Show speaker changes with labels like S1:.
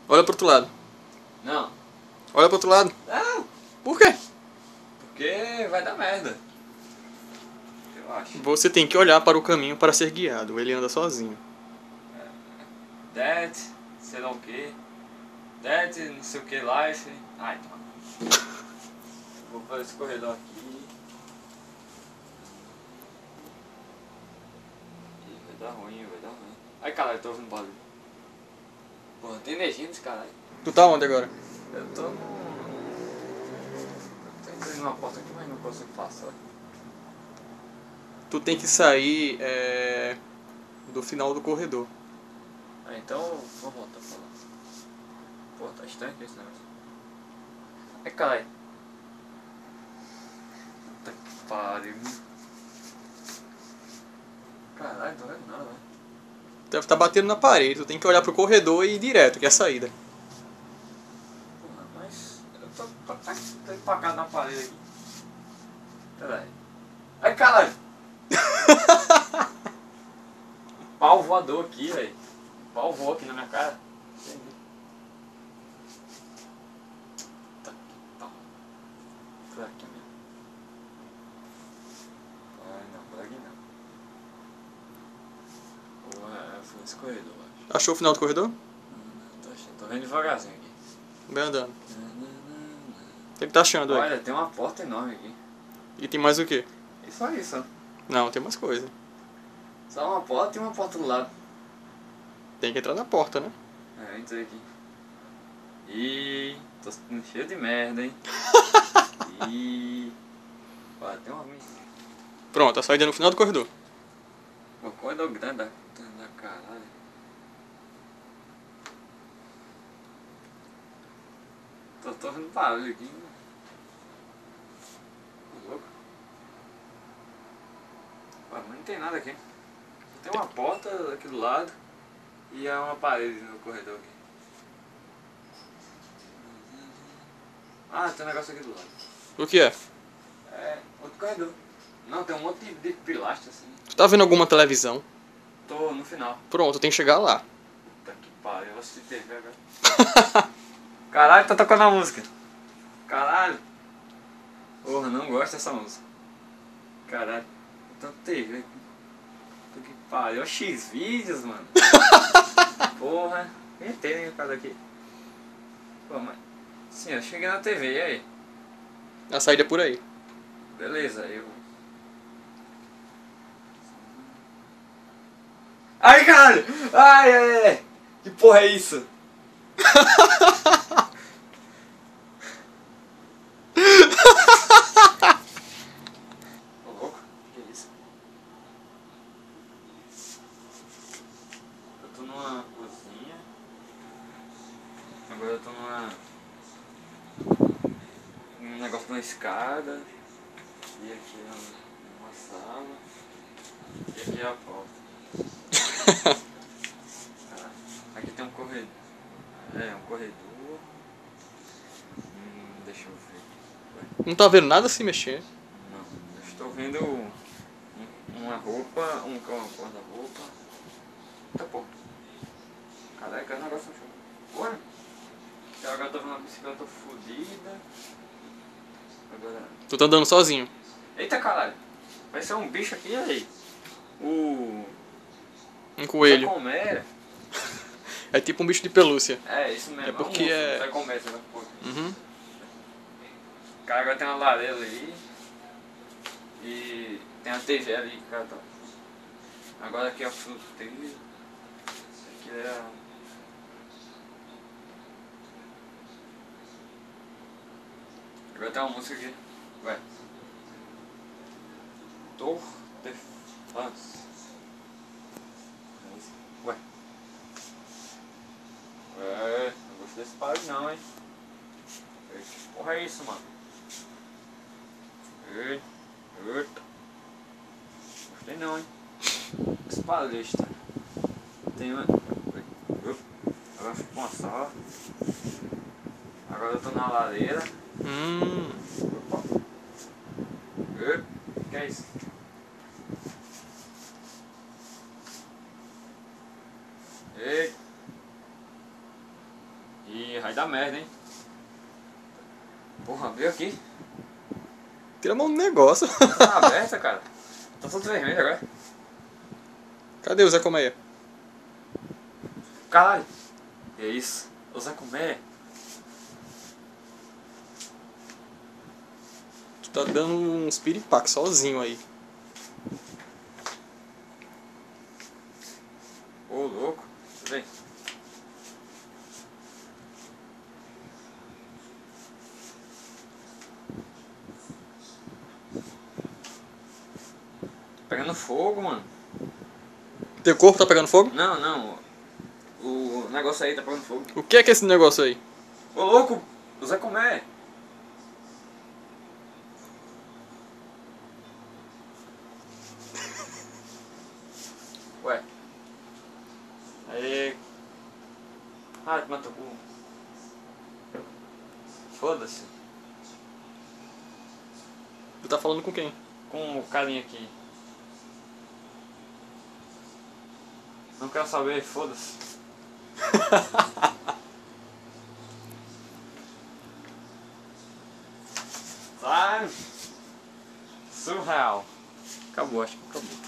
S1: Olha pro outro lado.
S2: Não.
S1: Olha pro outro lado.
S2: Não,
S1: Por quê?
S2: porque vai dar merda. Eu acho.
S1: Você tem que olhar para o caminho para ser guiado. Ele anda sozinho.
S2: Dead, sei lá o que. Dead, não sei o que, life. Ai, mano. Vou fazer esse corredor aqui. Ih, vai dar ruim, vai dar ruim. Ai, caralho, eu tô ouvindo barulho. Porra, tem energia nesse caralho.
S1: Tu tá onde agora?
S2: Eu tô no... Tô entrando numa porta aqui, mas não consigo passar.
S1: Tu tem que sair do final do corredor.
S2: Ah, então vou voltar pra lá. Pô, tá estranho aqui esse negócio. Ai, caralho. Puta que pariu. Caralho, não tô vendo nada, velho.
S1: Deve estar batendo na parede. Tu tem que olhar pro corredor e ir direto, que é a saída.
S2: Porra, mas eu tô empacado na parede aqui. Pera aí. Ai, caralho. Pau voador aqui, velho. Pau voou aqui na minha cara. Entendi. Tá aqui, tá. Por aqui mesmo. Ai, não, por aqui não. Porra, foi nesse corredor, eu acho.
S1: Achou o final do corredor?
S2: Tô achando, tô vendo devagarzinho aqui.
S1: Vai andando. O que ele tá achando aí?
S2: Olha, tem uma porta enorme aqui.
S1: E tem mais o quê?
S2: E só isso, ó.
S1: Não, tem mais coisa.
S2: Só uma porta e uma porta do lado.
S1: Tem que entrar na porta, né?
S2: É, eu entrei aqui. Ih, tô cheio de merda, hein? Ih. Ó, tem uma ruim.
S1: Pronto, a saída é no final do corredor.
S2: Uma corredor grande da caralho. Tô vendo barulho aqui. Tô louco. Ó, mas não tem nada aqui. Tem uma porta aqui do lado e há uma parede no corredor aqui. Ah, tem um negócio aqui do lado.
S1: O que é?
S2: É, outro corredor. Não, tem um monte de pilastra assim.
S1: Tu tá vendo alguma televisão?
S2: Tô no final.
S1: Pronto, tem que chegar lá.
S2: Puta que pariu, eu vou assistir TV agora. Caralho, tá tocando a música. Caralho. Porra, não gosto dessa música. Caralho. Tanto TV. Puta que pariu. X-Vídeos, mano. Porra. Entrei né, cara daqui. Pô, mas... Sim, eu cheguei na TV, e aí?
S1: A saída é por aí.
S2: Beleza, eu... Ai, caralho! Ai, ai, ai! Que porra é isso? Ô louco, que é isso? Eu tô numa cozinha. Agora eu tô num negócio de uma escada. E aqui é uma sala. E aqui é a porta. Aqui tem um corredor. É, um corredor. Deixa eu ver.
S1: Não tá vendo nada se mexer.
S2: Não, eu estou vendo uma roupa, um guarda-roupa. Tá bom. Caralho, que negócio no chão. Ué? Agora eu tô vendo uma bicicleta fodida. Agora.
S1: Tu tá andando sozinho.
S2: Eita caralho! Vai ser um bicho aqui aí.
S1: Um coelho.
S2: Sacomera.
S1: É tipo um bicho de pelúcia.
S2: É, isso mesmo.
S1: É porque
S2: um
S1: é-
S2: Sacomera, você vai pôr.
S1: Uhum.
S2: Cara, agora tem uma lareira ali. E tem a TV ali, cara. Tá. Agora aqui é a fruteira. Aqui é a... Agora tem uma música aqui. Vai. Tour de France. Ué. Ué, não gostei desse barulho não, hein. Que porra é isso, mano? Eita. Gostei não, hein. Esse barulho está. Tem uma... Agora fico com uma sala. Agora eu tô na lareira. Que é isso? Ei! Ih, vai dar merda, hein? Porra, abriu aqui.
S1: Tira a mão do negócio.
S2: Tá aberta, cara. Tá tudo vermelho agora.
S1: Cadê o Zé Colmeia?
S2: Caralho. Que isso? O Zé Comer.
S1: Tu tá dando uns piripaques sozinho aí.
S2: Ô, louco. Vem. Pegando fogo, mano.
S1: Teu corpo tá pegando fogo?
S2: Não, não. O negócio aí tá pegando fogo.
S1: O que é esse negócio aí?
S2: Ô, louco. O Zé Comer. Ué. Aí. Ah, que matou cu. Foda-se.
S1: Tu tá falando com quem?
S2: Com o carinha aqui. Não quero saber, foda-se. Sai. Surreal. Acabou, acho que acabou.